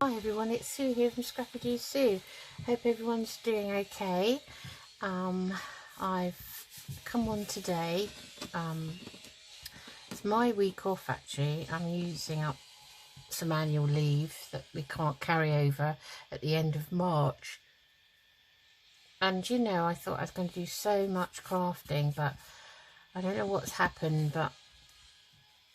Hi everyone, it's Sue here from Scrappy Sue. Hope everyone's doing okay. I've come on today. It's my week off actually. I'm using up some annual leave that we can't carry over at the end of March. And you know, I thought I was going to do so much crafting, but I don't know what's happened, but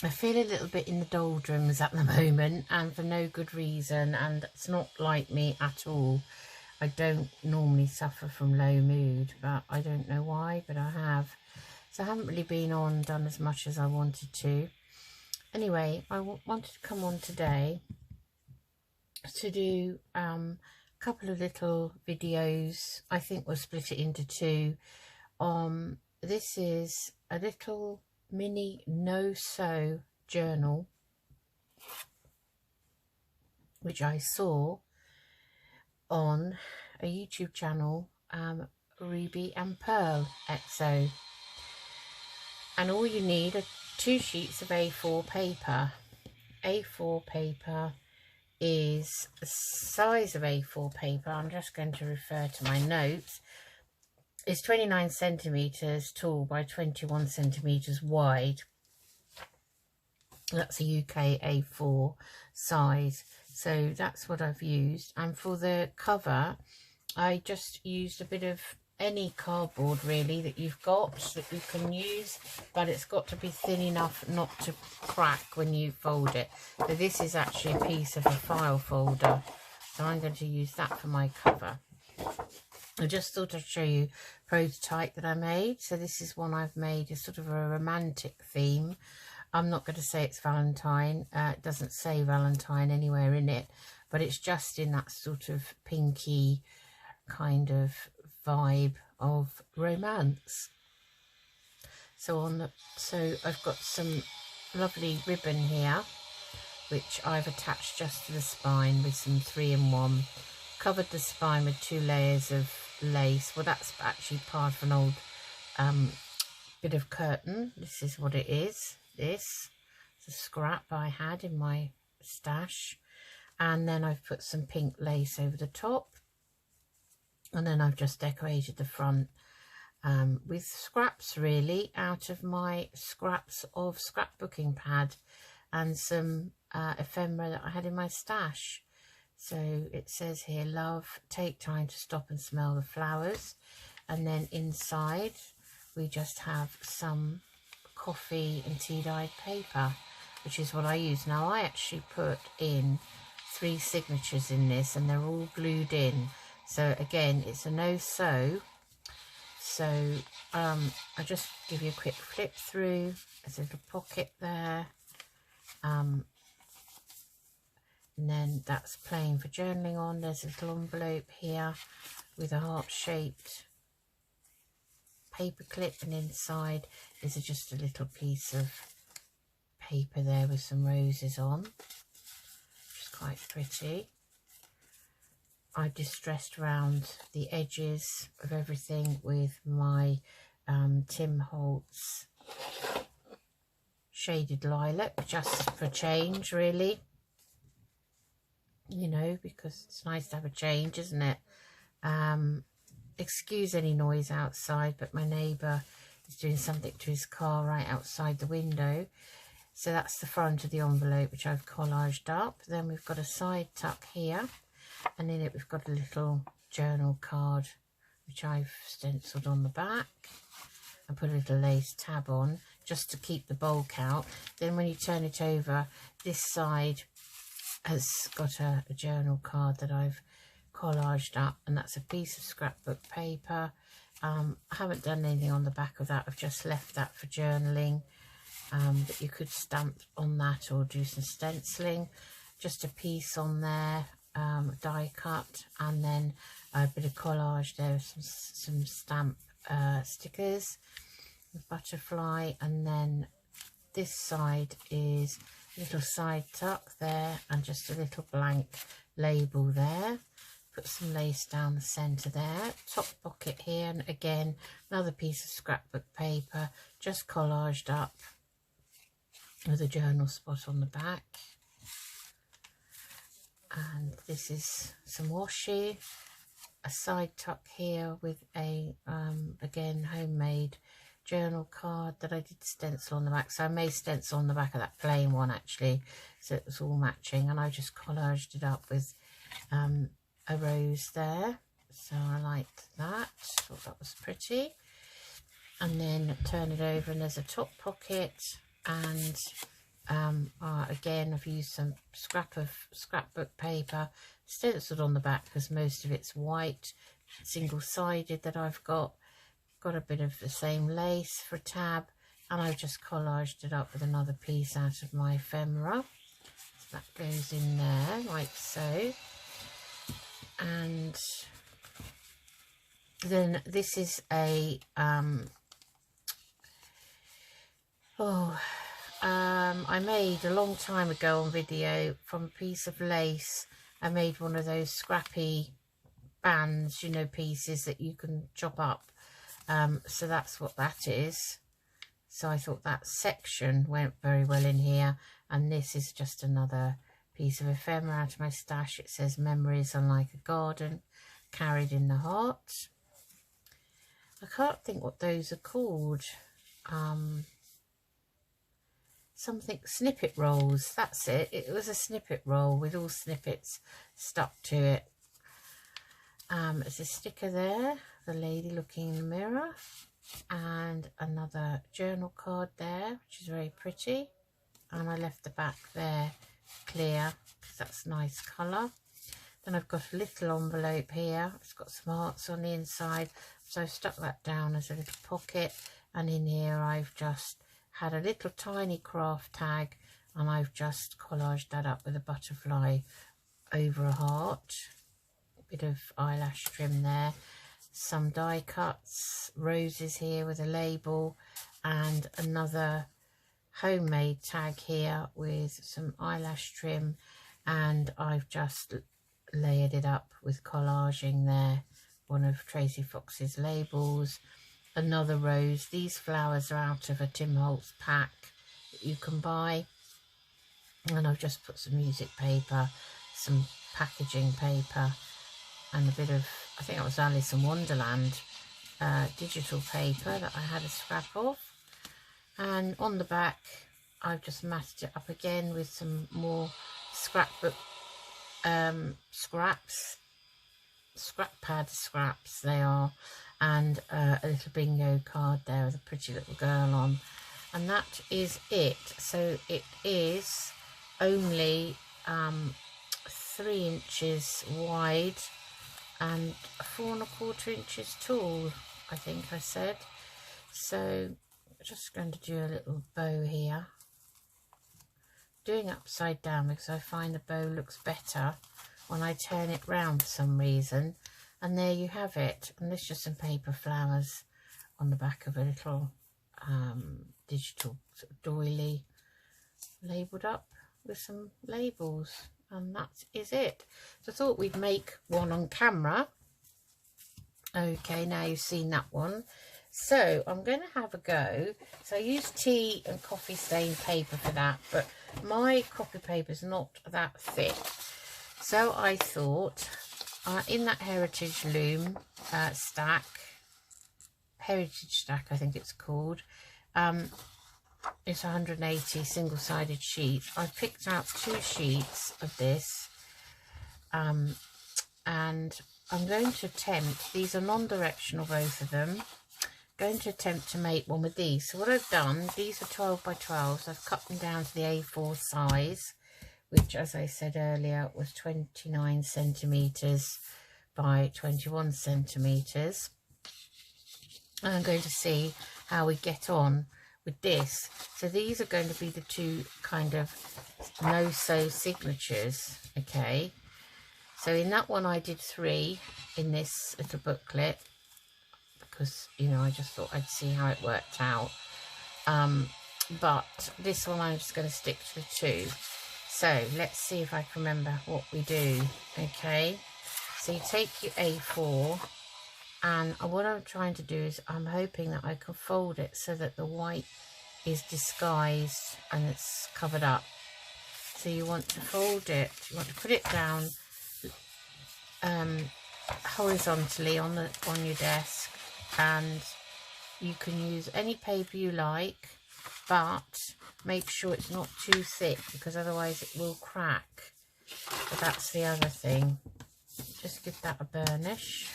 I feel a little bit in the doldrums at the moment, and for no good reason, and it's not like me at all. I don't normally suffer from low mood, but I don't know why, but I have. So I haven't really done as much as I wanted to. Anyway, I wanted to come on today to do a couple of little videos. I think we'll split it into two. This is a little mini no-sew journal which I saw on a YouTube channel, Ruby and pearlxo, and all you need are 2 sheets of A4 paper. A4 paper is the size of A4 paper. I'm just going to refer to my notes. It's 29 centimeters tall by 21 centimeters wide. That's a UK A4 size, so that's what I've used. And for the cover, I just used a bit of any cardboard really that you've got that you can use, but it's got to be thin enough not to crack when you fold it. So this is actually a piece of a file folder, so I'm going to use that for my cover. I just thought I'd show you a prototype that I made. So this is one I've made, a sort of a romantic theme. I'm not going to say it's Valentine. It doesn't say Valentine anywhere in it, but it's just in that sort of pinky kind of vibe of romance. So I've got some lovely ribbon here, which I've attached just to the spine with some 3-in-1. Covered the spine with 2 layers of lace. Well, that's actually part of an old bit of curtain. This is what it is. This is a scrap I had in my stash, and then I've put some pink lace over the top, and then I've just decorated the front with scraps really out of my scraps of scrapbooking pad and some ephemera that I had in my stash. So it says here, love, take time to stop and smell the flowers. And then inside we just have some coffee and tea-dyed paper, which is what I use. Now I actually put in 3 signatures in this, and they're all glued in. So again, it's a no-sew. So I just give you a quick flip through. There's a little pocket there. And then that's plain for journaling on. There's a little envelope here with a heart-shaped paper clip, and inside is just a little piece of paper there with some roses on, which is quite pretty. I distressed around the edges of everything with my Tim Holtz shaded lilac, just for change really, you know, because it's nice to have a change, isn't it? Excuse any noise outside, but my neighbour is doing something to his car right outside the window. So that's the front of the envelope, which I've collaged up. Then we've got a side tuck here, and in it we've got a little journal card which I've stenciled on the back and put a little lace tab on just to keep the bulk out. Then when you turn it over, this side has got a journal card that I've collaged up, and that's a piece of scrapbook paper. I haven't done anything on the back of that. I've just left that for journaling, but you could stamp on that or do some stenciling. Just a piece on there, die cut, and then a bit of collage there, some stamp stickers with butterfly. And then this side is a little side tuck there, and just a little blank label there. Put some lace down the centre there. Top pocket here, and again another piece of scrapbook paper just collaged up with a journal spot on the back. And this is some washi, a side tuck here with a again homemade journal card that I did stencil on the back. So I made stencil on the back of that plain one actually, so it was all matching, and I just collaged it up with a rose there. So I liked that, thought that was pretty. And then turn it over and there's a top pocket, and again I've used some scrapbook paper stenciled on the back because most of it's white, single-sided that I've got a bit of the same lace for a tab, and I've just collaged it up with another piece out of my ephemera. So that goes in there like so. And then this is a I made a long time ago on video from a piece of lace. I made one of those scrappy bands, you know, pieces that you can chop up. So that's what that is. So I thought that section went very well in here. And this is just another piece of ephemera out of my stash. It says memories are like a garden carried in the heart. I can't think what those are called. Something snippet rolls, that's it. It was a snippet roll with all snippets stuck to it. There's a sticker there, the lady looking in the mirror, and another journal card there, which is very pretty. And I left the back there clear because that's a nice colour. Then I've got a little envelope here. It's got some hearts on the inside, so I've stuck that down as a little pocket. And in here I've just had a little tiny craft tag, and I've just collaged that up with a butterfly over a heart. A bit of eyelash trim there, some die cuts, roses here with a label, and another homemade tag here with some eyelash trim, and I've just layered it up with collaging there, one of Tracy Fox's labels. Another rose. These flowers are out of a Tim Holtz pack that you can buy, and I've just put some music paper, some packaging paper, and a bit of, I think it was Alice in Wonderland digital paper that I had a scrap of. And on the back I've just matted it up again with some more scrapbook scrap pad scraps they are, and a little bingo card there with a pretty little girl on. And that is it. So it is only 3 inches wide and 4 1/4 inches tall, I think I said. So just going to do a little bow here, doing upside down because I find the bow looks better when I turn it round for some reason. And there you have it. And there's just some paper flowers on the back of a little digital sort of doily, labelled up with some labels. And that is it. So I thought we'd make one on camera. Okay, now you've seen that one. So I'm going to have a go. So I use tea and coffee stain paper for that, but my copy paper is not that thick. So I thought, in that Heritage Loom stack, Heritage Stack I think it's called, it's 180 single-sided sheets. I've picked out 2 sheets of this, and I'm going to attempt, these are non-directional both of them, going to attempt to make one with these. So what I've done, these are 12 by 12, so I've cut them down to the A4 size, which, as I said earlier, was 29 centimetres by 21 centimetres. And I'm going to see how we get on with this. So these are going to be the 2 kind of no-sew signatures, okay? So in that one I did 3 in this little booklet because, you know, I just thought I'd see how it worked out. But this one I'm just going to stick to the 2. So let's see if I can remember what we do. Okay, so you take your A4, and what I'm trying to do is I'm hoping that I can fold it so that the white is disguised and it's covered up. So you want to fold it, you want to put it down horizontally on your desk, and you can use any paper you like, but make sure it's not too thick because otherwise it will crack. So that's the other thing. Just give that a burnish.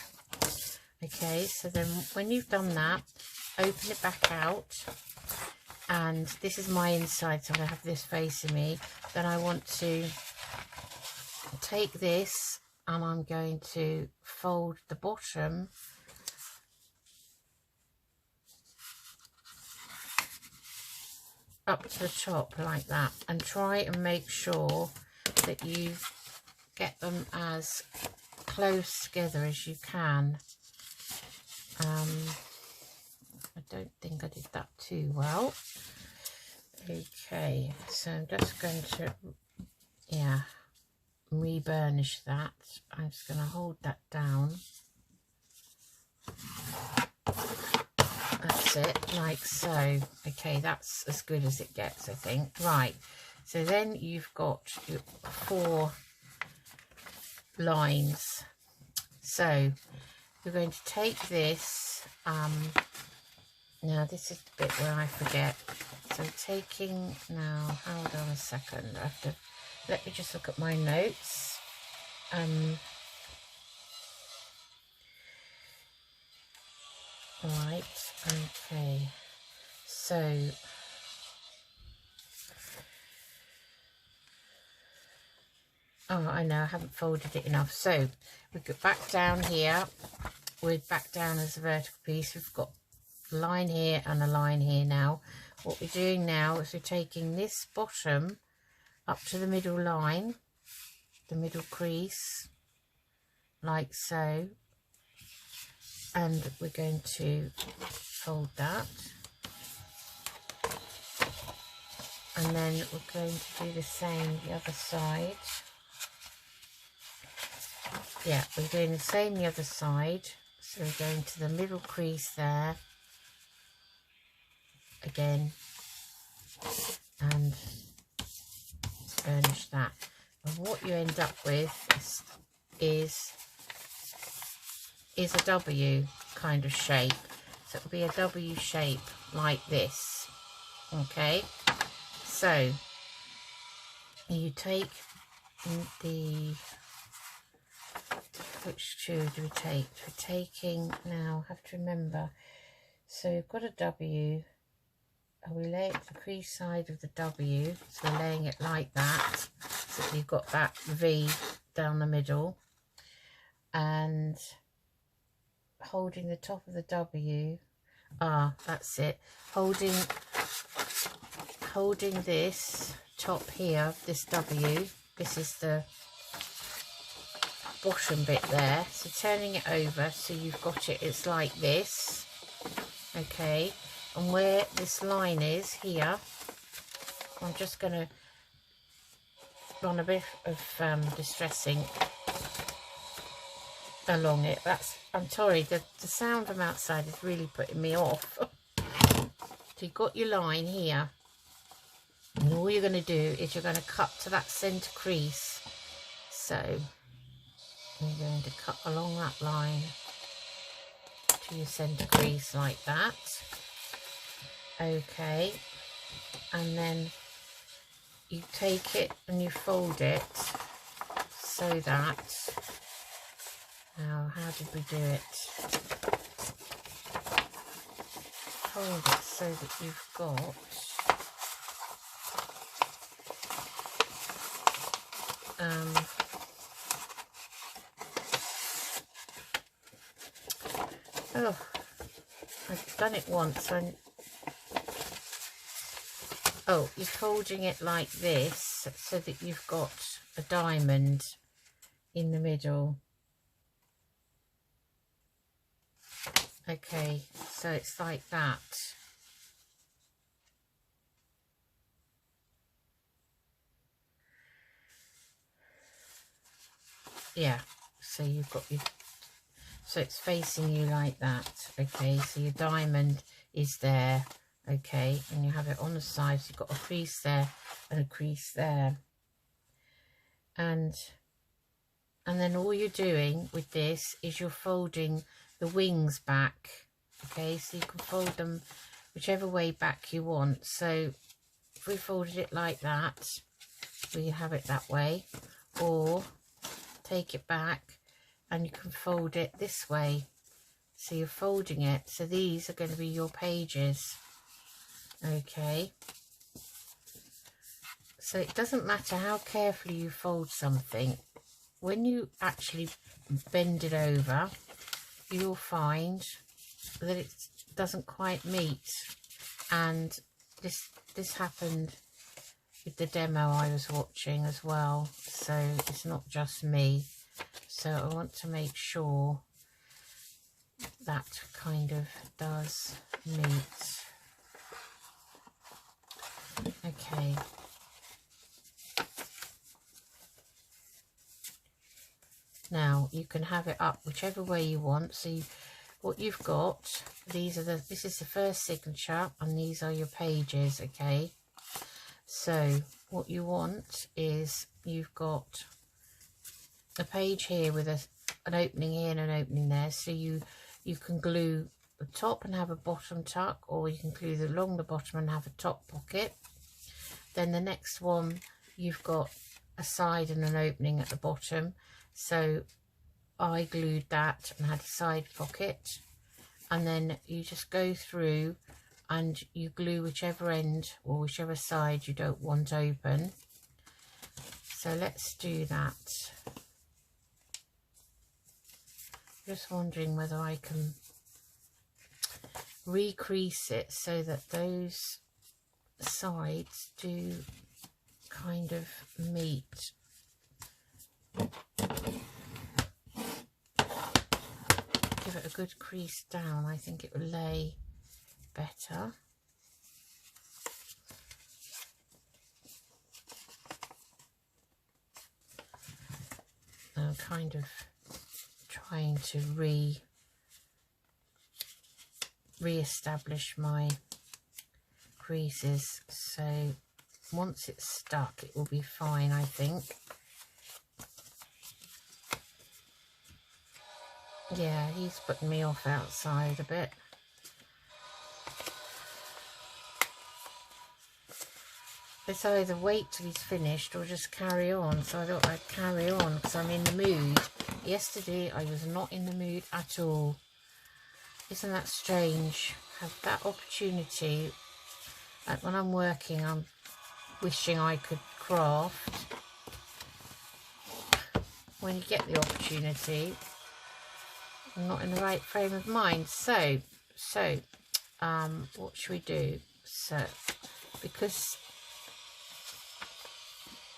Okay, so then when you've done that, open it back out, and this is my inside, so I'm going to have this facing me. Then I want to take this and I'm going to fold the bottom up to the top like that, and try and make sure that you get them as close together as you can. I don't think I did that too well. Okay, so I'm just going to, yeah, re-burnish that. I'm just going to hold that down. That's it, like so. Okay, that's as good as it gets, I think. Right, so then you've got your 4 lines. So you're going to take this, now this is the bit where I forget. So taking, now hold on a second, I have to, let me just look at my notes. Right, okay, so oh, I know I haven't folded it enough. So we go back down here, we're back down as a vertical piece. We've got a line here and a line here now. What we're doing now is we're taking this bottom up to the middle line, the middle crease, like so, and we're going to fold that, and then we're going to do the same the other side. Yeah, we're doing the same the other side, so we're going to the middle crease there again and burnish that, and what you end up with is a W kind of shape. So it'll be a W shape like this. Okay, so you take the, which 2 do we take? We're taking, now I have to remember, so you've got a W, and we lay it to the crease side of the W, so we're laying it like that, so that you've got that V down the middle, and holding the top of the W, that's it, holding this top here, this W, this is the bottom bit there, so turning it over so you've got it, it's like this. Okay, and where this line is here, I'm just going to run a bit of distressing along it. That's, I'm sorry, the sound from outside is really putting me off. So you've got your line here, and all you're going to do is you're going to cut to that centre crease. So you're going to cut along that line to your centre crease like that. Okay, and then you take it and you fold it so that, now how did we do it? Fold it so that you've got oh, I've done it once. Oh, you're folding it like this so that you've got a diamond in the middle. Okay, so it's like that. Yeah, so you've got your, so it's facing you like that. Okay, so your diamond is there. Okay, and you have it on the side, so you've got a crease there and a crease there. and then all you're doing with this is you're folding the wings back. Okay, so you can fold them whichever way back you want. So if we folded it like that, we have it that way, or take it back and you can fold it this way. So you're folding it. So these are going to be your pages. Okay. So it doesn't matter how carefully you fold something. When you actually bend it over, you'll find that it doesn't quite meet. And this happened with the demo I was watching as well. So it's not just me. So I want to make sure that kind of does meet. Okay. Now you can have it up whichever way you want. So what you've got, this is the first signature and these are your pages. Okay, so what you want is you've got a page here with an opening here and an opening there. So you can glue the top and have a bottom tuck, or you can glue along the bottom and have a top pocket. Then the next one, you've got a side and an opening at the bottom. So I glued that and had a side pocket, and then you just go through and you glue whichever end or whichever side you don't want open. So let's do that. Just wondering whether I can recrease it so that those sides do kind of meet. Give it a good crease down. I think it will lay better. I'm kind of trying to re-establish my creases, so once it's stuck it will be fine, I think. Yeah, he's putting me off outside a bit. It's either wait till he's finished or just carry on. So I thought I'd carry on because I'm in the mood. Yesterday I was not in the mood at all. Isn't that strange? Have that opportunity. Like when I'm working, I'm wishing I could craft. When you get the opportunity, I'm not in the right frame of mind. So what should we do? So because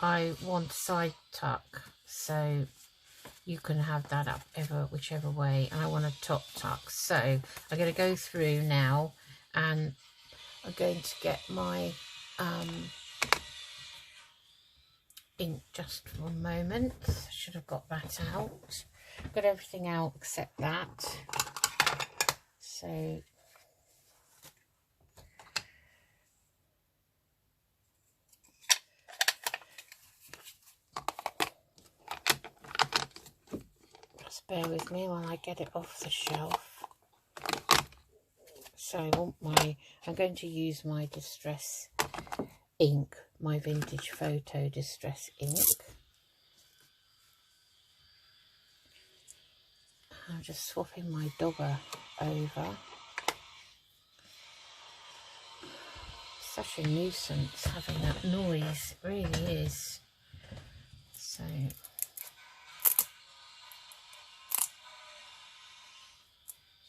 I want side tuck, so you can have that up whichever way, and I want a top tuck. So I'm going to go through now and I'm going to get my ink. Just for a moment. Should have got that out. Got everything out except that. So just bear with me while I get it off the shelf. So I'm going to use my distress ink, my vintage photo distress ink. I'm just swapping my dogger over. Such a nuisance having that noise, it really is. So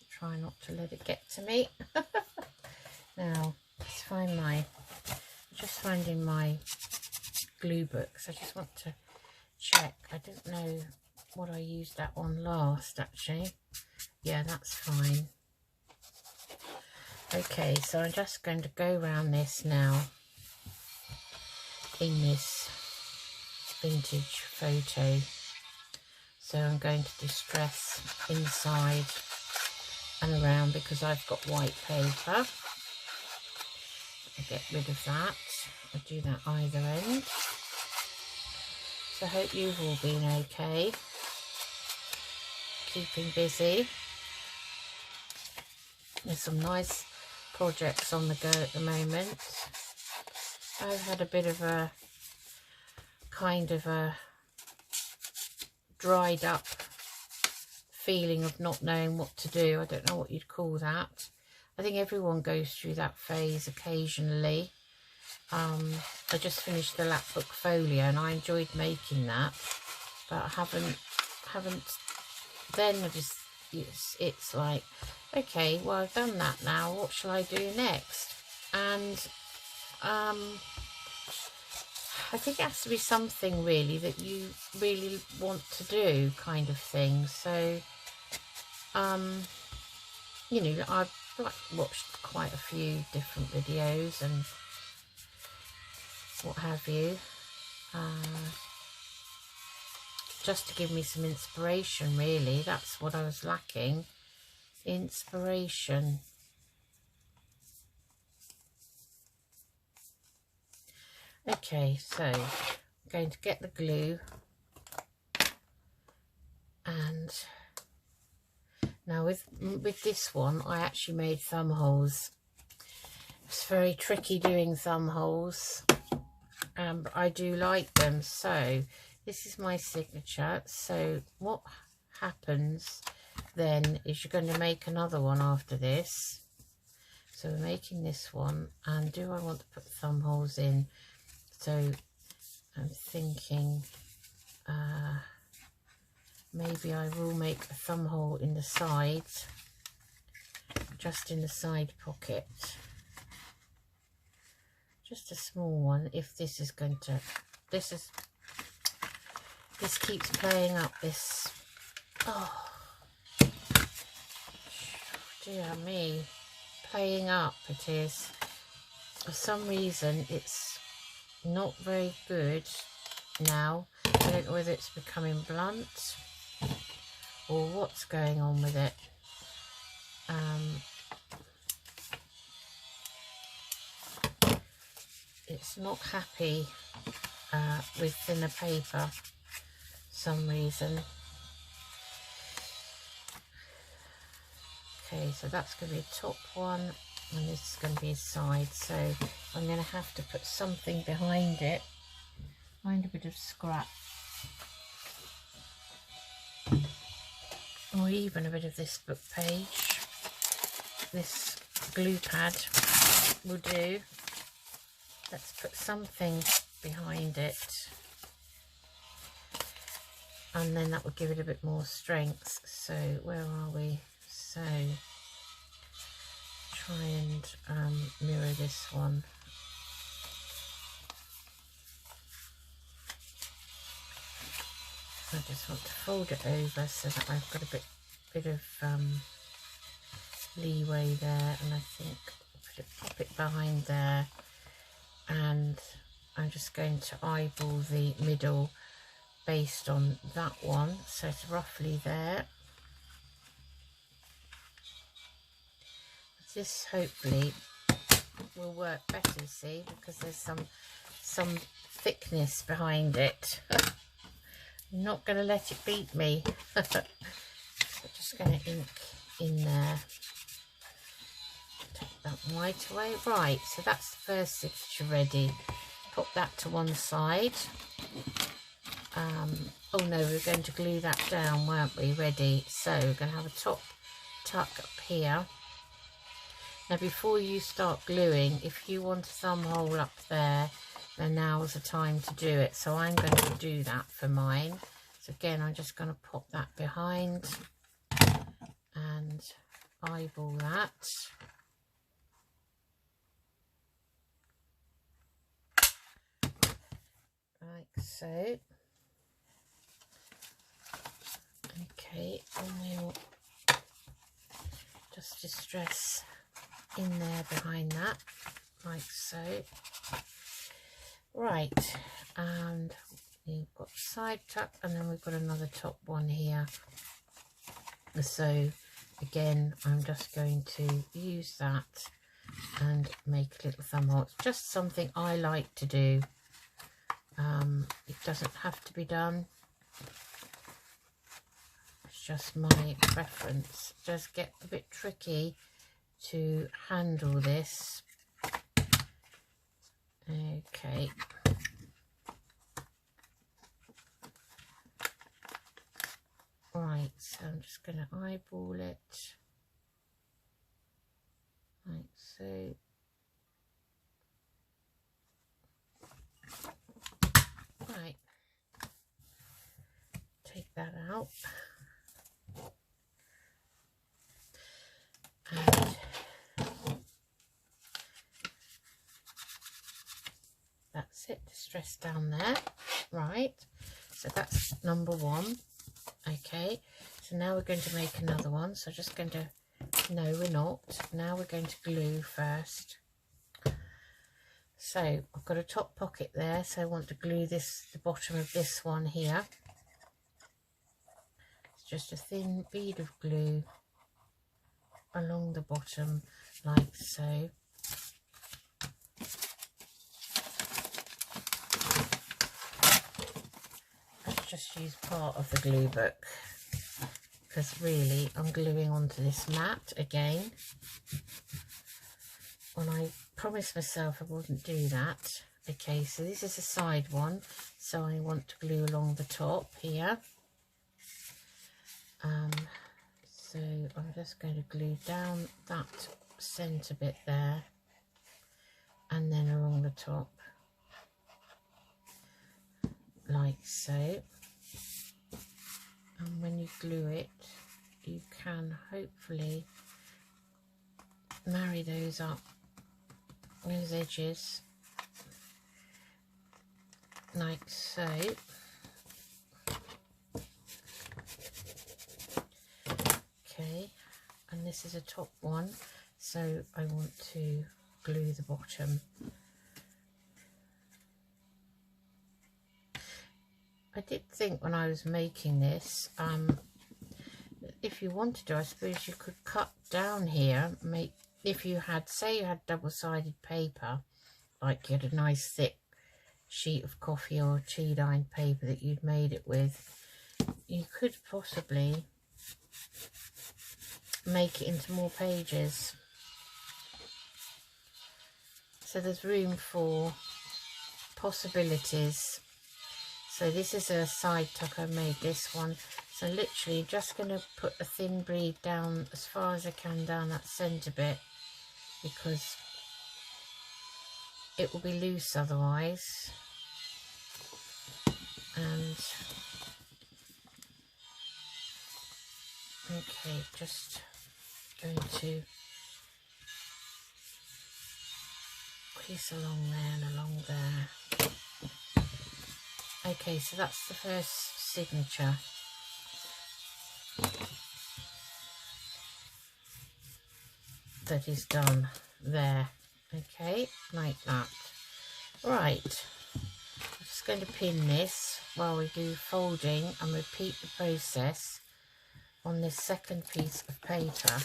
try not to let it get to me. Now let's find just finding my glue books. I just want to check. I don't know what I used that on last, actually. Yeah, that's fine. Okay, so I'm just going to go around this now in this vintage photo. So I'm going to distress inside and around because I've got white paper. I'll get rid of that. I'll do that either end. So I hope you've all been okay, keeping busy. There's some nice projects on the go at the moment. I've had a bit of a kind of a dried up feeling of not knowing what to do. I don't know what you'd call that. I think everyone goes through that phase occasionally. I just finished the lapbook folio and I enjoyed making that, but I haven't then I just it's like, okay, well, I've done that now, what shall I do next? And I think it has to be something really that you really want to do, kind of thing. So you know, I've watched quite a few different videos and what have you, just to give me some inspiration, really. That's what I was lacking, inspiration. Okay, so I'm going to get the glue, and now with this one I actually made thumb holes. It's very tricky doing thumb holes, but I do like them. So this is my signature. So what happens then is you're going to make another one after this. So we're making this one, and do I want to put thumb holes in? So I'm thinking maybe I will make a thumb hole in the sides, just in the side pocket. Just a small one, if this is going to, this keeps playing up this, oh dear me, playing up it is. For some reason it's not very good now. I don't know whether it's becoming blunt or what's going on with it. It's not happy with thinner paper for some reason. Okay, so that's going to be a top one, and this is going to be a side. So I'm going to have to put something behind it. Find a bit of scrap, or even a bit of this book page. This glue pad will do. Let's put something behind it, and then that will give it a bit more strength. So where are we? So try and mirror this one. I just want to fold it over so that I've got a bit of leeway there, and I think I'll pop it behind there. And I'm just going to eyeball the middle based on that one, so it's roughly there. This hopefully will work better, see, because there's some thickness behind it. I'm not going to let it beat me. I'm just going to ink in there. Take that white away. Right, so that's the first signature ready. Put that to one side. Oh no, we're going to glue that down, weren't we? Ready. So we're going to have a top tuck up here. Now before you start gluing, if you want a thumb hole up there, then now's the time to do it. So I'm going to do that for mine. So again, I'm just going to pop that behind and eyeball that. Like so. Okay, and we'll just distress in there behind that, like so. Right, and we've got side tuck, and then we've got another top one here. So again, I'm just going to use that and make a little thumb hole. It's just something I like to do. It doesn't have to be done. It's just my preference. It does get a bit tricky to handle this. Okay. Right, so I'm just going to eyeball it. Like so. Right. Take that out. And that's it, distress down there. Right, so that's number one. Okay, so now we're going to make another one. So just going to, no we're not, now we're going to glue first. So I've got a top pocket there, so I want to glue this, the bottom of this one here. It's just a thin bead of glue along the bottom like so. Let's just use part of the glue book, because really I'm gluing onto this mat again when I promised myself I wouldn't do that. Okay, so this is a side one, so I want to glue along the top here. So I'm just going to glue down that centre bit there and then along the top like so. And when you glue it, you can hopefully marry those up, those edges like so. Okay, and this is a top one, so I want to glue the bottom. I did think when I was making this, if you wanted to, I suppose you could cut down here, make, if you had, say you had double-sided paper, like you had a nice thick sheet of coffee or tea-lined paper that you'd made it with, you could possibly make it into more pages. So there's room for possibilities. So this is a side tuck, I made this one. So literally just going to put a thin bead down as far as I can down that centre bit, because it will be loose otherwise. And okay, just going to crease along there and along there. Okay, so that's the first signature. That is done there. Okay, like that. Right, I'm just going to pin this while we do folding and repeat the process on this second piece of paper.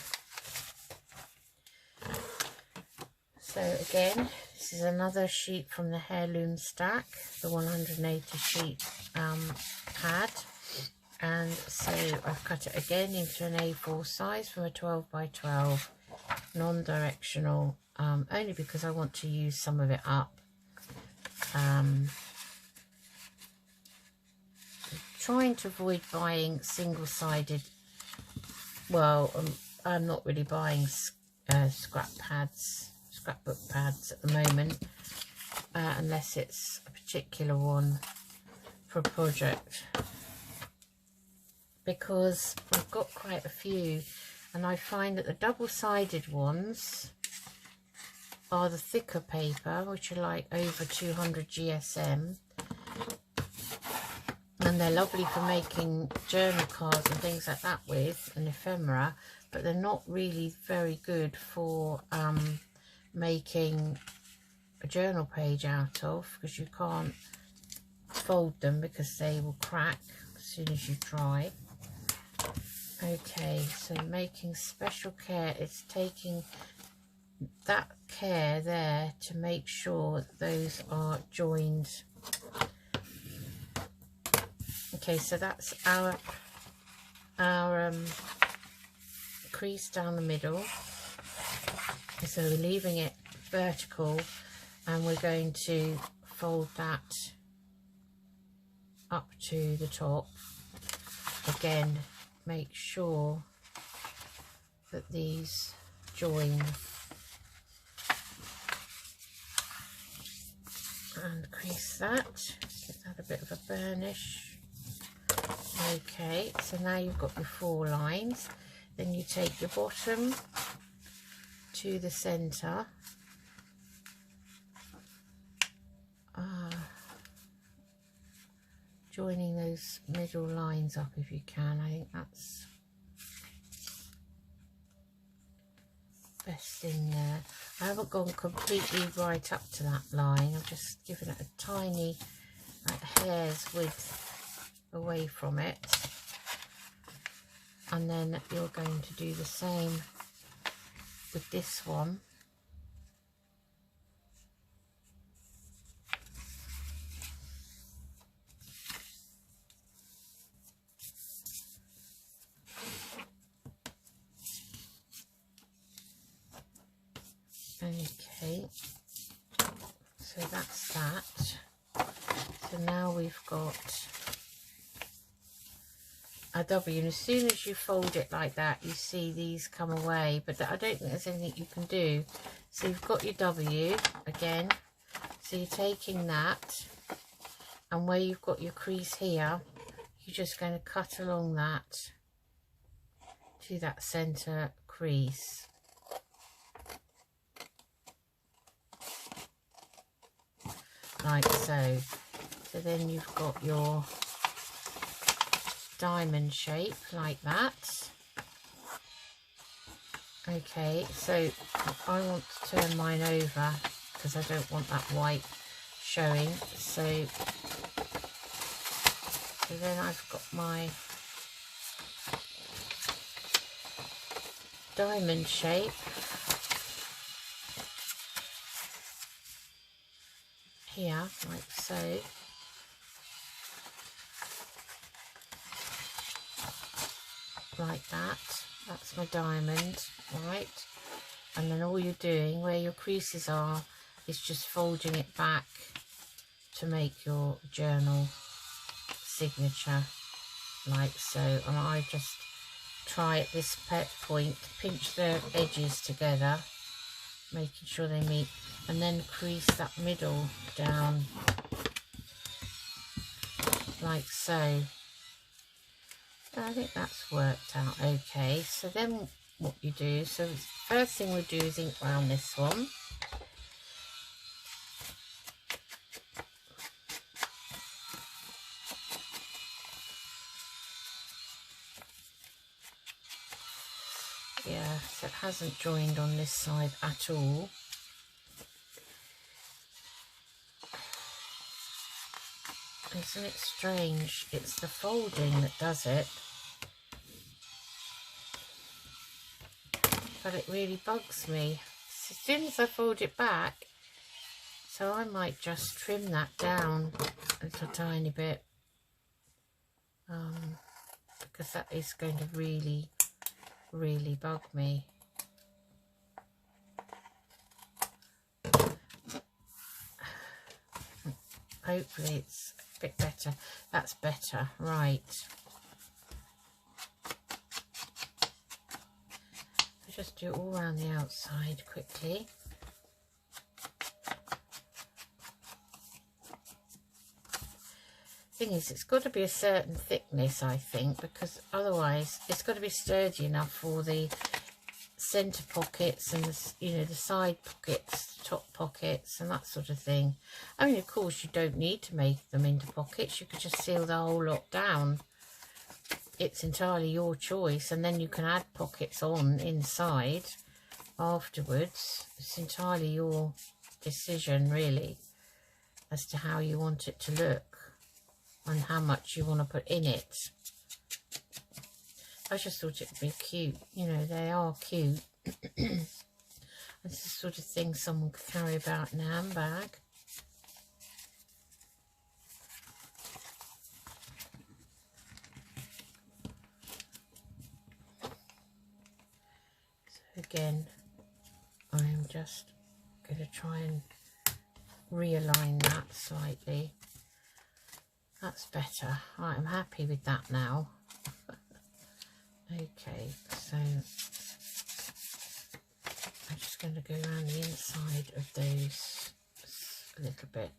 So again, this is another sheet from the Heirloom stack, the 180 sheet pad, and so I've cut it again into an A4 size from a 12 by 12 non-directional, only because I want to use some of it up. Trying to avoid buying single-sided, well, I'm not really buying scrapbook pads at the moment, unless it's a particular one for a project, because I've got quite a few, and I find that the double-sided ones are the thicker paper, which are like over 200 GSM, and they're lovely for making journal cards and things like that with, and ephemera, but they're not really very good for making a journal page out of, because you can't fold them because they will crack as soon as you dry. Okay, so making special care, it's taking that care there to make sure that those are joined Okay, so that's our crease down the middle. So we're leaving it vertical, and we're going to fold that up to the top. Again, make sure that these join, and crease that, give that a bit of a burnish. Okay, so now you've got your 4 lines. Then you take your bottom to the centre, joining those middle lines up if you can. I think that's best in there. I haven't gone completely right up to that line. I've just given it a tiny, like, hair's width away from it. And then you're going to do the same with this one. Okay, so that's that. So now we've got a W, and as soon as you fold it like that, you see these come away, but I don't think there's anything you can do. So you've got your W again, so you're taking that, and where you've got your crease here, you're just going to cut along that to that center crease. Like so. So then you've got your diamond shape like that. Okay, so I want to turn mine over because I don't want that white showing. So then I've got my diamond shape here, like so. Like that. That's my diamond, right? And then all you're doing, where your creases are, is just folding it back to make your journal signature, like so. And I just try at this point to pinch the edges together, making sure they meet, and then crease that middle down like so. And I think that's worked out okay. So then what you do, so first thing we do is ink round this one. Yeah, so it hasn't joined on this side at all. Isn't it strange? It's the folding that does it. But it really bugs me. As soon as I fold it back, so I might just trim that down a little tiny bit. Because that is going to really, really bug me. Hopefully it's a bit better. That's better, right. I'll just do it all around the outside quickly. Thing is, it's got to be a certain thickness, I think, because otherwise it's got to be sturdy enough for the centre pockets and the, you know, the side pockets, top pockets and that sort of thing. I mean, of course you don't need to make them into pockets, you could just seal the whole lot down. It's entirely your choice, and then you can add pockets on inside afterwards. It's entirely your decision really as to how you want it to look and how much you want to put in it. I just thought it would be cute. You know, they are cute. It's the sort of thing someone could carry about in a handbag. again, I'm just going to try and realign that slightly. That's better. Right, I'm happy with that now. Okay, so I'm just going to go around the inside of those a little bit.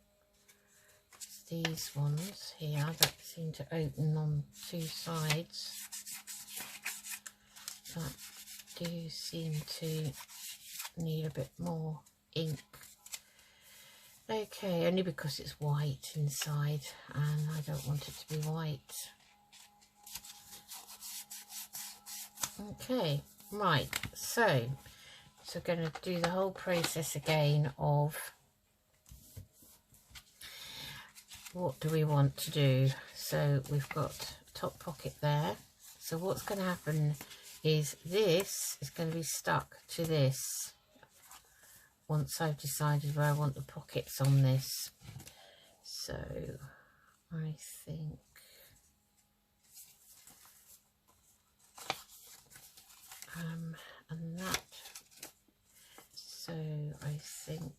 These ones here that seem to open on two sides, that do seem to need a bit more ink. Okay, only because it's white inside and I don't want it to be white. Okay, right, so going to do the whole process again of what do we want to do. So we've got top pocket there. So what's going to happen is this is going to be stuck to this once I've decided where I want the pockets on this. So I think and that, so I think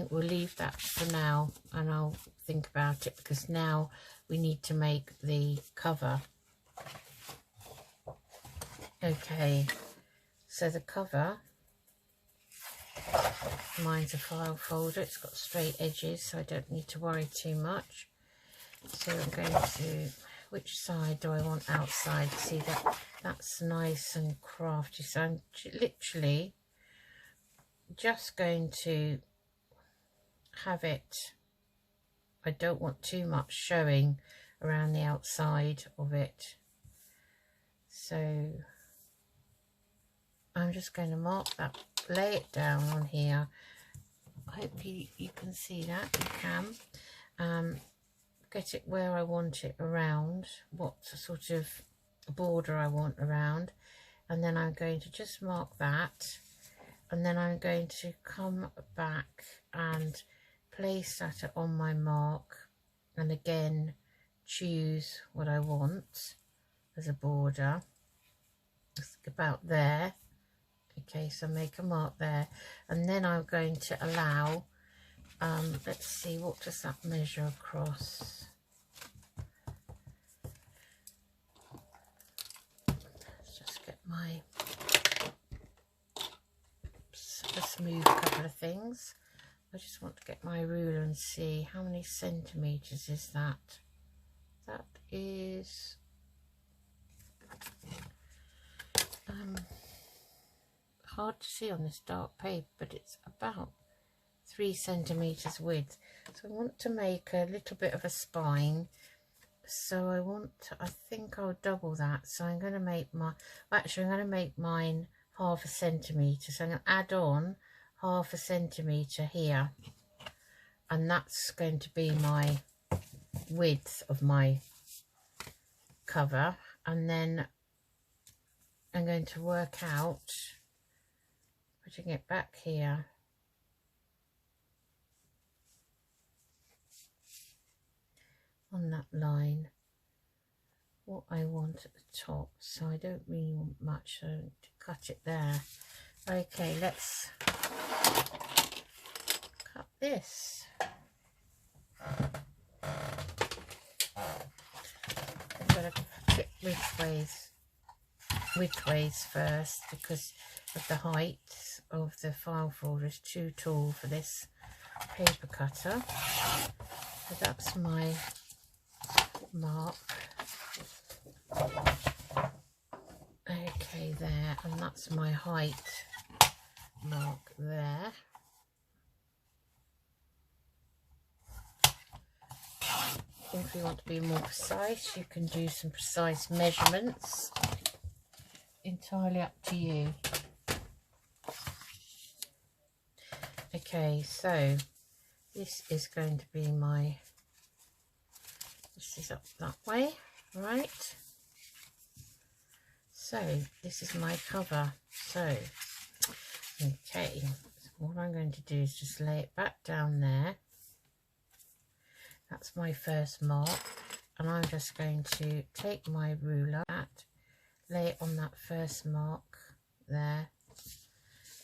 we'll leave that for now, and I'll think about it, because now we need to make the cover. Okay, so the cover, mine's a file folder, it's got straight edges, so I don't need to worry too much. So I'm going to, which side do I want outside? See, that's nice and crafty, so I'm literally just going to have it, I don't want too much showing around the outside of it, so I'm just going to mark that, lay it down on here. I hope you can see that. You can get it where I want it around, what sort of border I want around, and then I'm going to just mark that, and then I'm going to come back and place that on my mark, and again choose what I want as a border. It's about there. Okay, so make a mark there, and then I'm going to allow, let's see, what does that measure across? Let's just get my, a smooth couple of things. I just want to get my ruler and see how many centimetres is that. That is hard to see on this dark paper, but it's about 3 centimetres width. So I want to make a little bit of a spine, so I want to, I think I'll double that. So I'm going to make my, actually I'm going to make mine 1/2 centimetre, so I'm going to add on 1/2 centimetre here, and that's going to be my width of my cover. And then I'm going to work out, putting it back here, on that line, what I want at the top. So I don't really want much, so to cut it there. Okay, let's cut this. I'm going to cut it widthways first, because of the height of the file folder is too tall for this paper cutter. So that's my mark. Okay, there, and that's my height mark there. If you want to be more precise, you can do some precise measurements. Entirely up to you. Okay, so this is going to be my, this is up that way, right? So this is my cover. So okay, so what I'm going to do is just lay it back down there. That's my first mark, and I'm just going to take my ruler, lay it on that first mark there,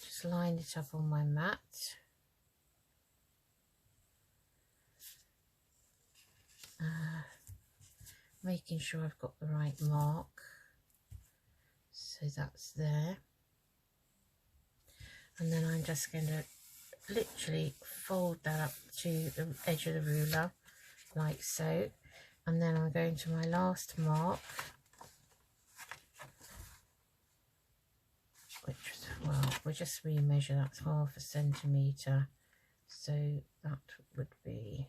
just line it up on my mat. Making sure I've got the right mark, so that's there. And then I'm just going to literally fold that up to the edge of the ruler like so, and then I'm going to my last mark, which, well, we'll just remeasure, that's 1/2 centimetre, so that would be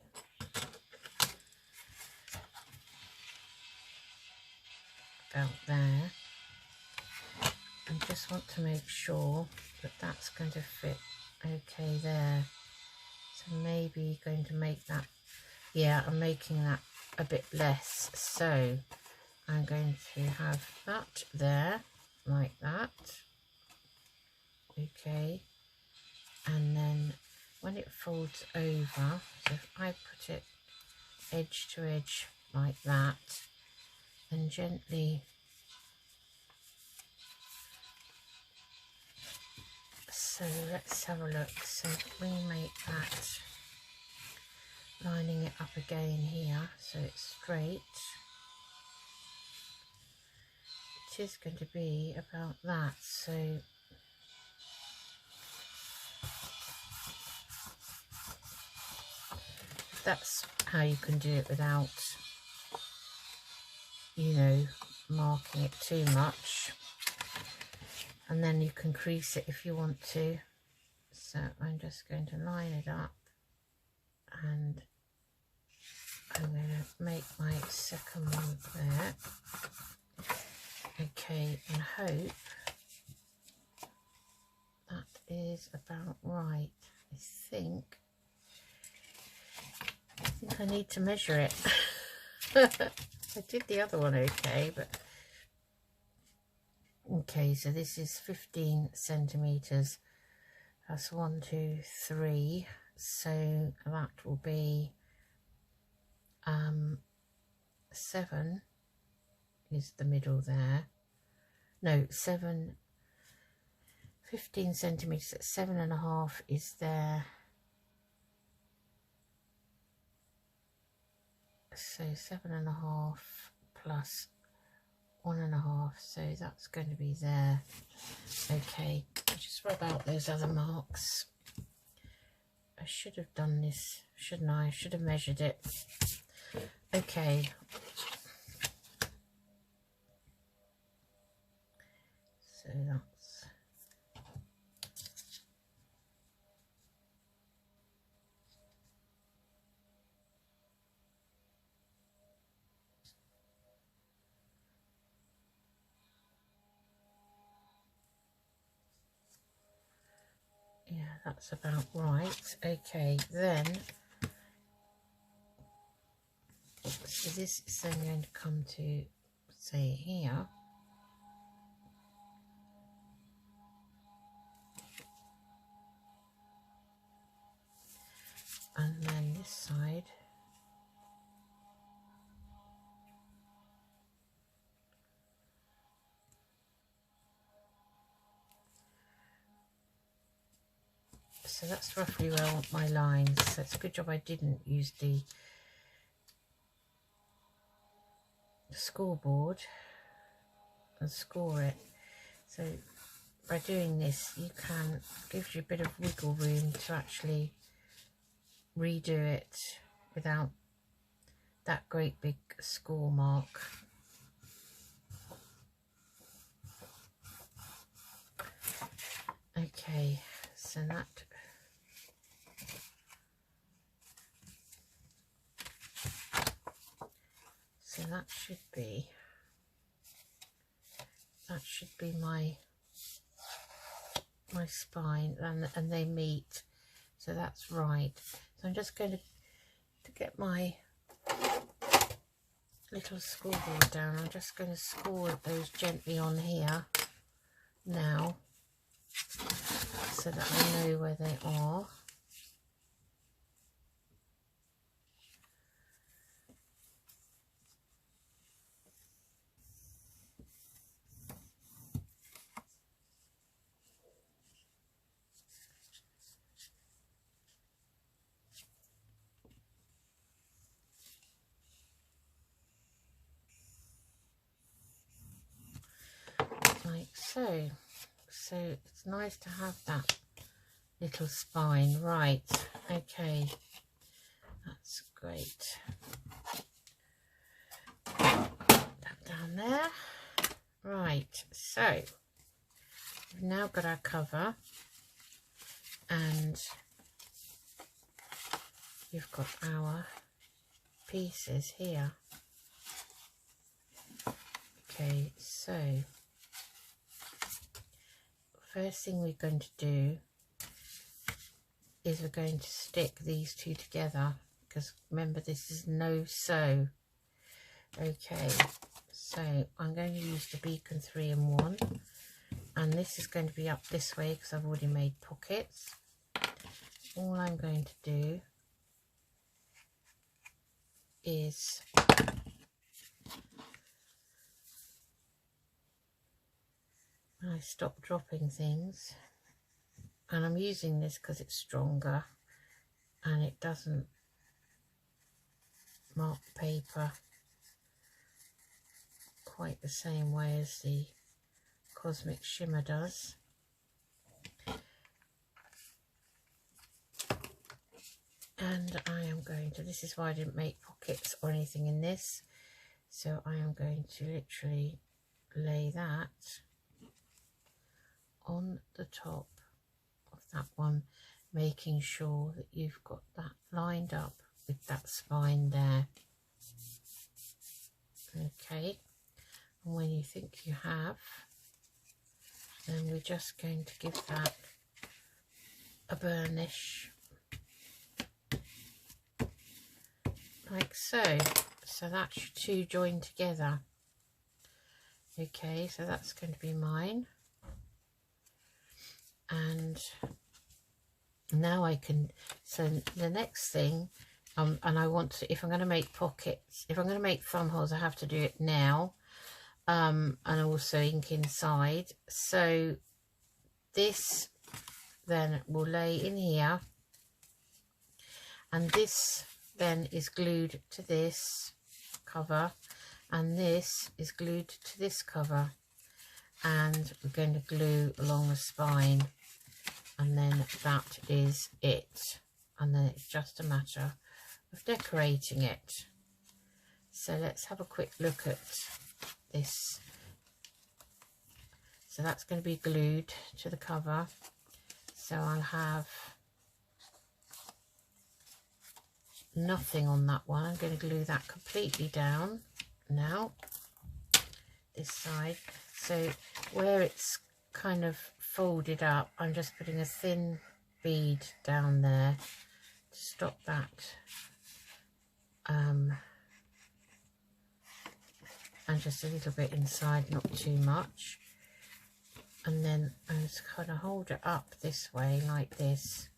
about there. I just want to make sure that that's going to fit okay there, so maybe going to make that, yeah, I'm making that a bit less, so I'm going to have that there like that, okay, and then when it folds over, so if I put it edge to edge like that and gently so let's have a look. So we make that, lining it up again here so it's straight. It is going to be about that, so that's how you can do it without, you know, marking it too much. And then you can crease it if you want to. So I'm just going to line it up, and I'm going to make my second one there. Okay, and hope that is about right. I think I need to measure it. I did the other one okay, but okay, so this is 15 centimetres. That's 1, 2, 3. So that will be 7 is the middle there. No, 7, 15 centimetres at 7.5 is there. So 7.5 plus 1.5, so that's going to be there. Okay, I'll just rub out those other marks. I should have done this, shouldn't I? I should have measured it. Okay. So that's, yeah, that's about right. Okay, then, so this is then going to come to, say, here. And then this side. So that's roughly where I want my lines. So it's a good job I didn't use the scoreboard and score it. So by doing this, you can, gives you a bit of wiggle room to actually redo it without that great big score mark. Okay, so that should be my spine, and they meet, so that's right. So I'm just going to get my little scoreboard down. I'm just going to score those gently on here now, so that I know where they are. like so. So it's nice to have that little spine. Right, okay, that's great. That down there. Right, so we've now got our cover, and you've got our pieces here. Okay, so first thing we're going to do is we're going to stick these two together, because remember, this is no sew. Okay, so I'm going to use the beacon 3-in-1, and this is going to be up this way because I've already made pockets. All I'm going to do is I stop dropping things, and I'm using this because it's stronger and it doesn't mark paper quite the same way as the Cosmic Shimmer does. And I am going to, this is why I didn't make pockets or anything in this, so I am going to literally lay that on the top of that one, making sure that you've got that lined up with that spine there. Okay, and when you think you have, then we're just going to give that a burnish like so. So that's your two joined together. Okay, so that's going to be mine. And now I can, so the next thing, and I want to, if I'm going to make pockets, if I'm going to make thumb holes, I have to do it now, and also ink inside. So this then will lay in here, and this then is glued to this cover, and this is glued to this cover, and we're going to glue along the spine, and then that is it, and then it's just a matter of decorating it. So let's have a quick look at this. So that's going to be glued to the cover, so I'll have nothing on that one. I'm going to glue that completely down now, this side. So where it's kind of folded up, I'm just putting a thin bead down there to stop that, and just a little bit inside, not too much. And then I just kind of hold it up this way like this,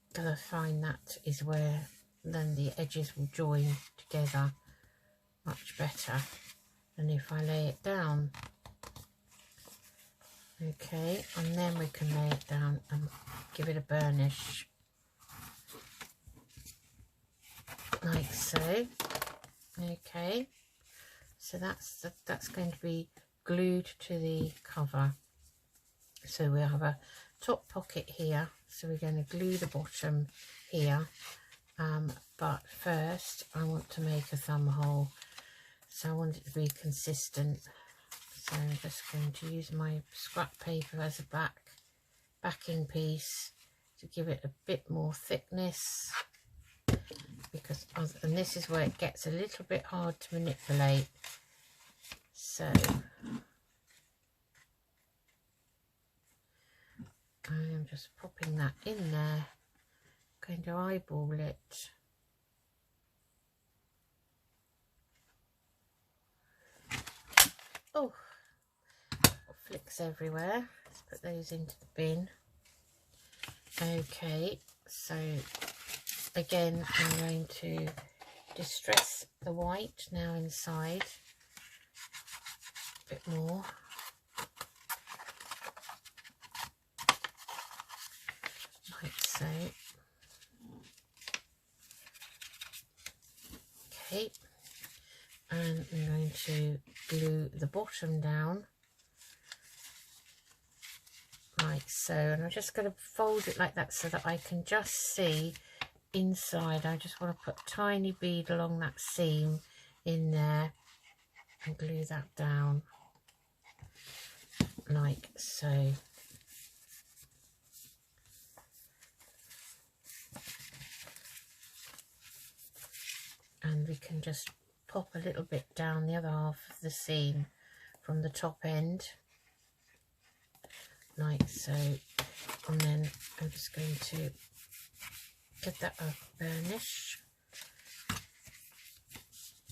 because I find that is where then the edges will join together much better than if I lay it down. Okay, and then we can lay it down and give it a burnish like so. Okay, so that's going to be glued to the cover. So we'll have a top pocket here, so we're going to glue the bottom here, but first I want to make a thumb hole, so I want it to be consistent. So I'm just going to use my scrap paper as a backing piece to give it a bit more thickness, because and this is where it gets a little bit hard to manipulate. So I am just popping that in there, going to eyeball it. Oh, flicks everywhere. Let's put those into the bin. Okay, so again I'm going to distress the white now inside a bit more. Like so. Okay, and I'm going to glue the bottom down like so, and I'm just going to fold it like that so that I can just see inside. I just want to put a tiny bead along that seam in there and glue that down like so. And we can just pop a little bit down the other half of the seam from the top end like so, and then I'm just going to give that a burnish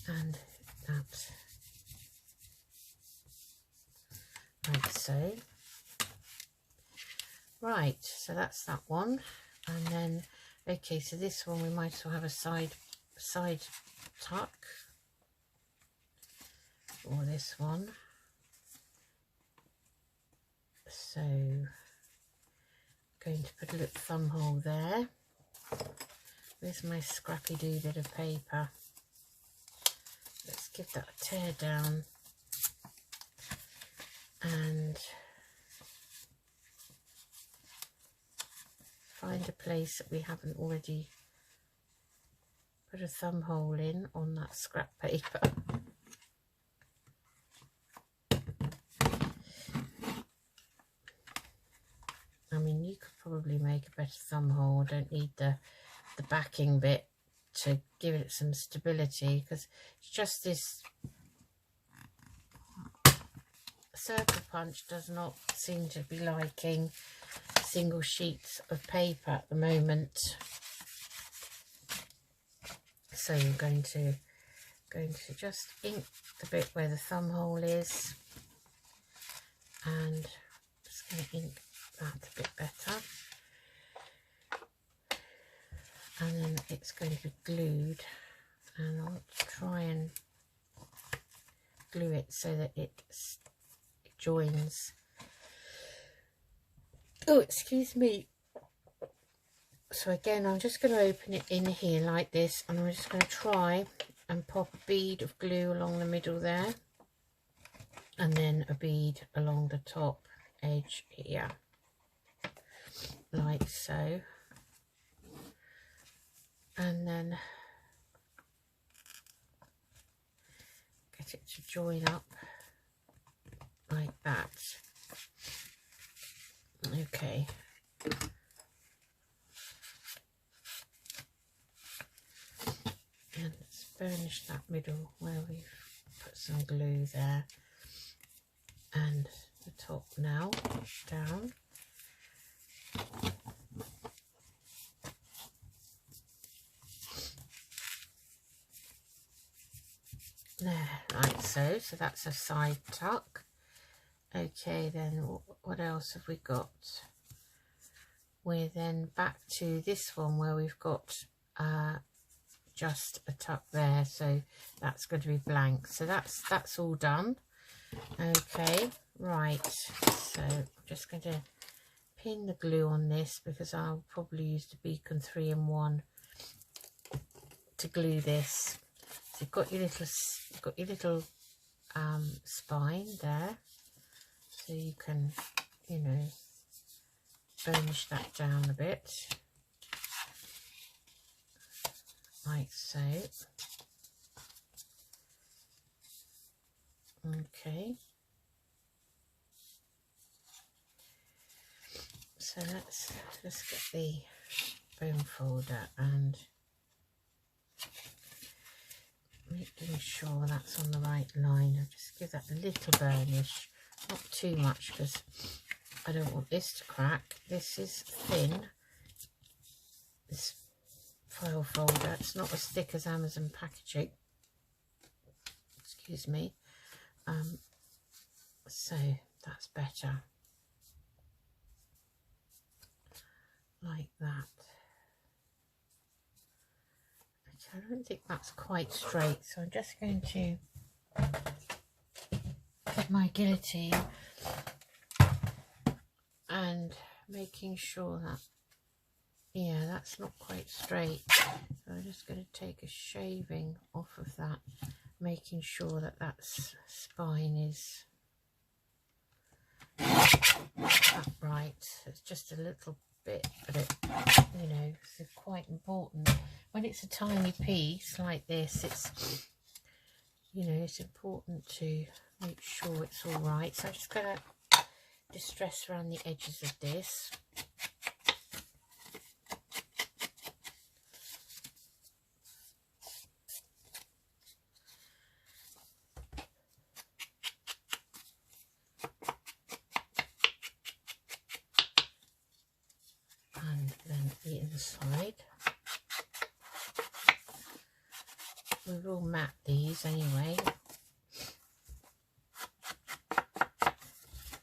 and that like so. Right, so that's that one. And then okay, so this one we might as well have a side tuck, or this one. So going to put a little thumb hole there. There's my scrappy doo bit of paper. Let's give that a tear down and find a place that we haven't already put a thumb hole in on that scrap paper. I mean, you could probably make a better thumb hole. Don't need the backing bit to give it some stability, because it's just this circle punch does not seem to be liking single sheets of paper at the moment. So I'm going to just ink the bit where the thumb hole is, and just going to ink that a bit better, and then it's going to be glued, and I'll try and glue it so that it joins. Oh, excuse me. So again, I'm just going to open it in here like this, and I'm just going to try and pop a bead of glue along the middle there, and then a bead along the top edge here like so, and then get it to join up like that. Okay, and let's burnish that middle where we've put some glue there, and the top now down. There, like so. So that's a side tuck. Okay, then what else have we got? We're then back to this one where we've got just a tuck there, so that's going to be blank. So that's all done. Okay, right, so I'm just going to pin the glue on this, because I'll probably use the Beacon 3-in-1 to glue this. So you've got your little spine there, so you can, you know, burnish that down a bit like so. Okay, so let's just get the bone folder and making sure that's on the right line. I'll just give that a little burnish, not too much, because I don't want this to crack. This is thin, this file folder. It's not as thick as Amazon packaging, excuse me. So that's better, like that. Okay, I don't think that's quite straight, so I'm just going to get my guillotine and making sure that, yeah, that's not quite straight. So I'm just going to take a shaving off of that making sure that that spine is upright. It's just a little bit, but it, you know, it's quite important. When it's a tiny piece like this, it's, you know, it's important to make sure it's all right. So I'm just going to distress around the edges of this. And then the inside. We will mat these anyway.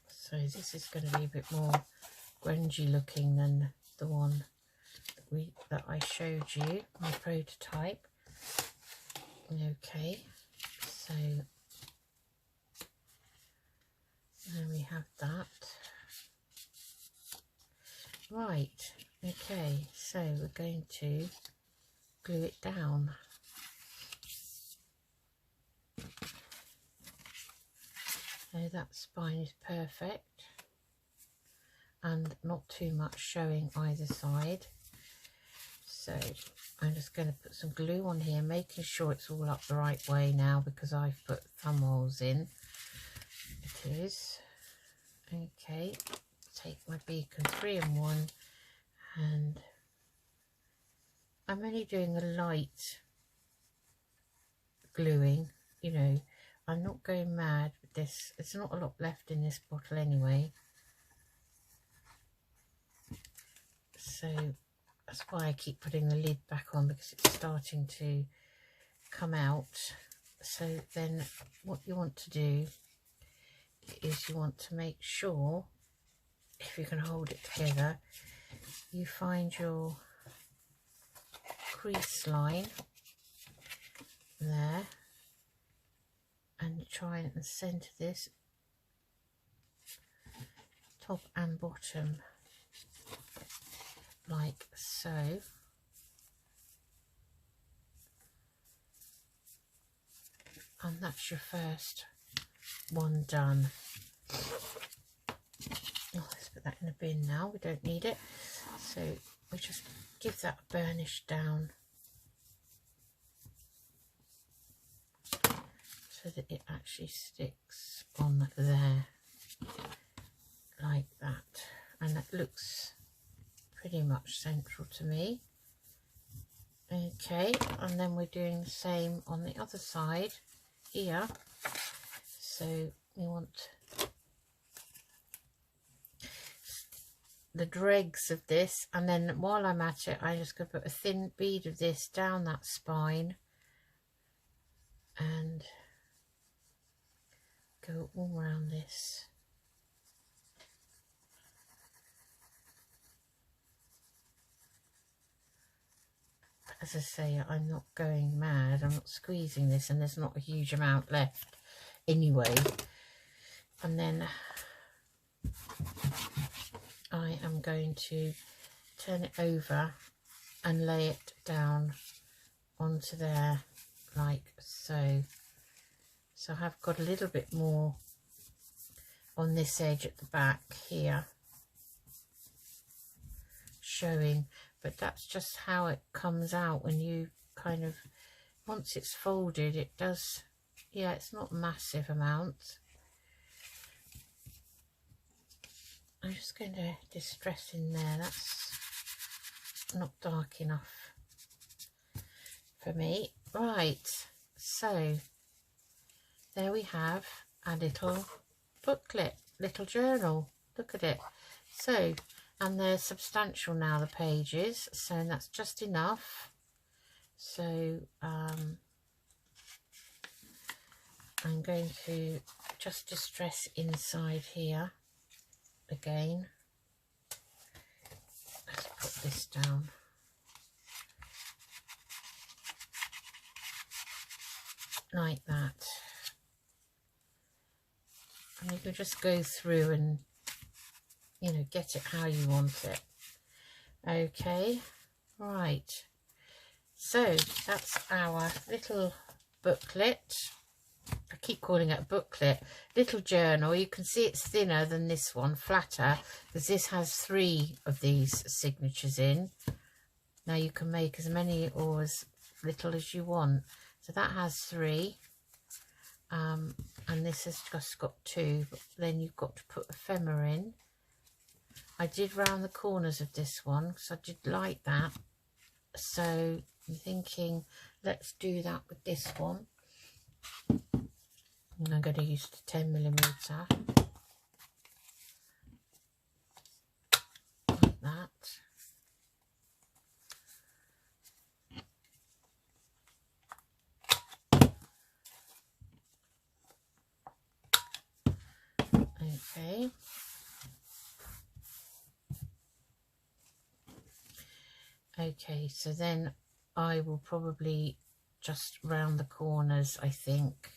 So this is going to be a bit more grungy looking than the one that I showed you, my prototype. Okay, so there we have that. Right, okay, so we're going to glue it down. So that spine is perfect and not too much showing either side. So I'm just going to put some glue on here, making sure it's all up the right way now because I've put thumb holes in. It is. Okay, take my beacon 3-in-1, and I'm only doing a light gluing, you know, I'm not going mad with this. There's not a lot left in this bottle anyway. So that's why I keep putting the lid back on, because it's starting to come out. So then what you want to do is you want to make sure, if you can hold it together, you find your crease line there and try and centre this top and bottom like so. And that's your first one done. Oh, let's put that in a bin now, we don't need it. So we just give that a burnish down so that it actually sticks on there like that, and that looks pretty much central to me. Okay, and then we're doing the same on the other side here. So we want the dregs of this, and then while I'm at it, I'm just going to put a thin bead of this down that spine and go all around this. As I say, I'm not going mad, I'm not squeezing this, and there's not a huge amount left anyway. And then I am going to turn it over and lay it down onto there like so. So I've got a little bit more on this edge at the back here showing, but that's just how it comes out when you kind of, once it's folded, it does, yeah, it's not massive amounts. I'm just going to distress in there, that's not dark enough for me. Right, so there we have a little booklet, little journal, look at it. So, and they're substantial now, the pages, so that's just enough. So I'm going to just distress inside here again. Let's put this down. Like that. And you can just go through and, you know, get it how you want it. Okay, right. So that's our little booklet. I keep calling it a booklet. Little journal. You can see it's thinner than this one, flatter, because this has 3 of these signatures in. Now you can make as many or as little as you want. So that has 3. And this has just got 2, but then you've got to put ephemera in. I did round the corners of this one because I did like that. So I'm thinking, let's do that with this one. And I'm going to use the 10mm. Like that. Okay. Okay, so then I will probably just round the corners, I think.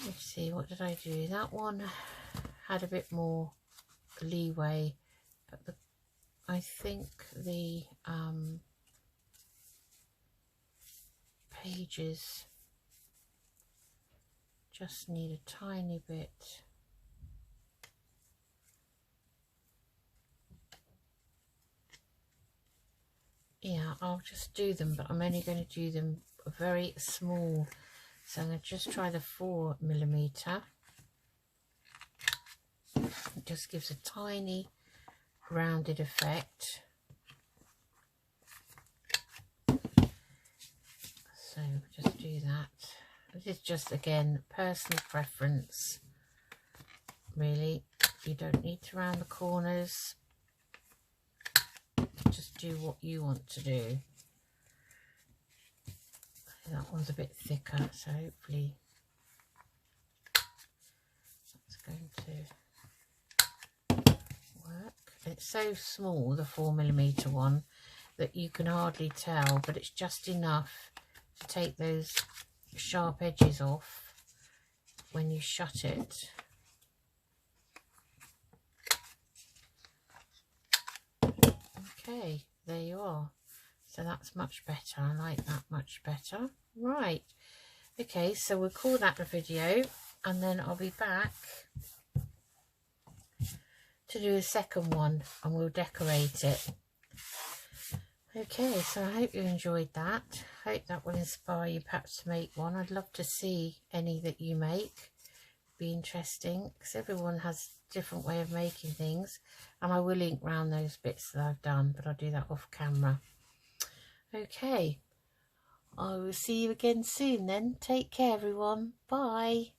Let's see, what did I do? That one had a bit more leeway, but I think the pages just need a tiny bit. Yeah, I'll just do them, but I'm only going to do them very small. So I'm going to just try the 4mm. It just gives a tiny rounded effect. So just do that. This is just, again, personal preference, really. You don't need to round the corners. Just do what you want to do. That one's a bit thicker, so hopefully that's going to work. It's so small, the 4mm one, that you can hardly tell, but it's just enough to take those sharp edges off when you shut it. Okay, there you are. So that's much better. I like that much better. Right. Okay, so we'll call that a video, and then I'll be back to do a second one, and we'll decorate it. Okay, so I hope you enjoyed that. I hope that will inspire you perhaps to make one. I'd love to see any that you make. Be interesting, because everyone has a different way of making things, and I will link round those bits that I've done, but I'll do that off camera. Okay, I will see you again soon then. Take care everyone. Bye.